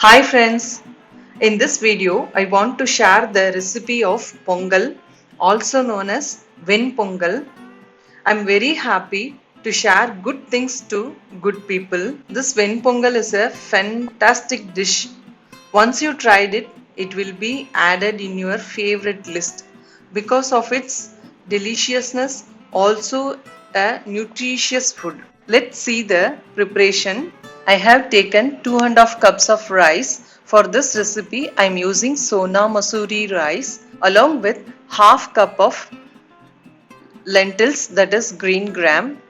Hi friends, in this video I want to share the recipe of Pongal, also known as Pongal. I'm very happy to share good things to good people. This Pongal is a fantastic dish. Once you tried it, it will be added in your favorite list because of its deliciousness, also a nutritious food. Let's see the preparation. I have taken 2.5 cups of rice. For this recipe, I am using Sona Masuri rice along with half cup of lentils, that is green gram.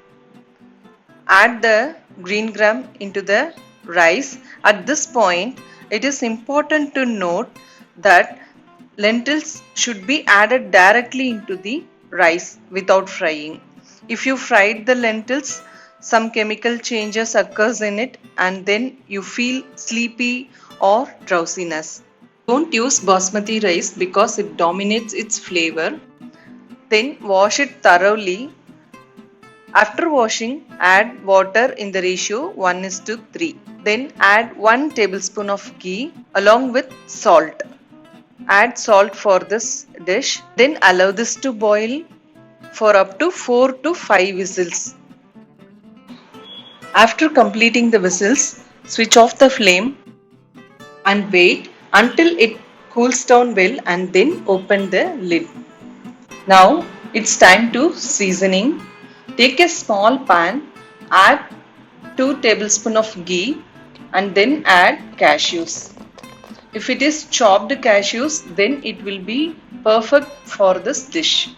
Add the green gram into the rice. At this point, it is important to note that lentils should be added directly into the rice without frying. If you fried the lentils, some chemical changes occurs in it and then you feel sleepy or drowsiness. Don't use basmati rice because it dominates its flavor. Then wash it thoroughly. After washing, add water in the ratio 1:3. Then add 1 tablespoon of ghee along with salt. Add salt for this dish. Then allow this to boil for up to 4 to 5 whistles. After completing the whistles, switch off the flame and wait until it cools down well and then open the lid. Now it's time to seasoning. Take a small pan, add 2 tablespoons of ghee and then add cashews. If it is chopped cashews, then it will be perfect for this dish.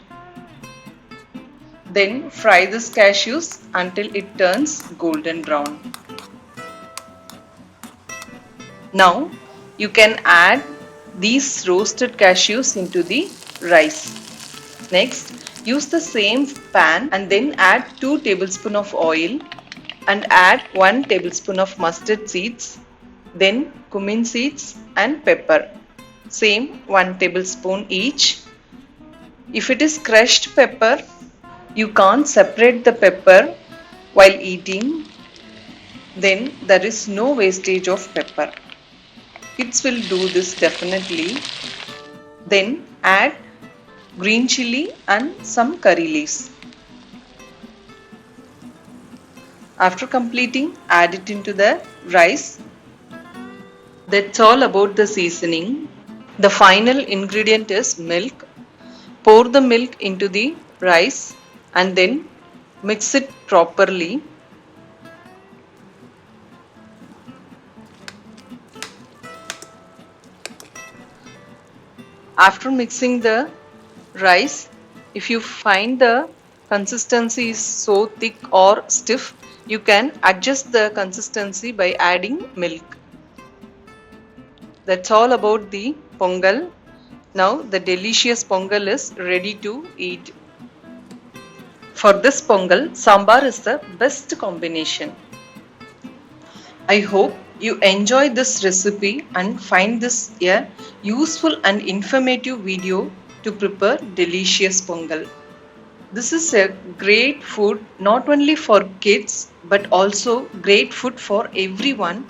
Then fry this cashews until it turns golden brown. Now you can add these roasted cashews into the rice. Next, use the same pan and then add 2 tablespoons of oil and add 1 tablespoon of mustard seeds, then cumin seeds and pepper. Same 1 tablespoon each. If it is crushed pepper, you can't separate the pepper while eating, then there is no wastage of pepper. Kids will do this definitely. Then add green chili and some curry leaves. After completing, add it into the rice. That's all about the seasoning. The final ingredient is milk. Pour the milk into the rice and then mix it properly. After mixing the rice, if you find the consistency is so thick or stiff, you can adjust the consistency by adding milk. That's all about the Pongal. Now the delicious Pongal is ready to eat. For this Pongal, sambar is the best combination. I hope you enjoy this recipe and find this a useful and informative video to prepare delicious Pongal. This is a great food not only for kids but also great food for everyone.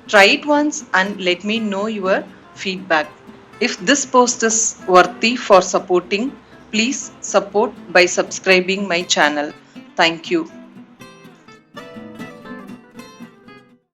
Try it once and let me know your feedback. If this post is worthy for supporting, please support by subscribing my channel. Thank you.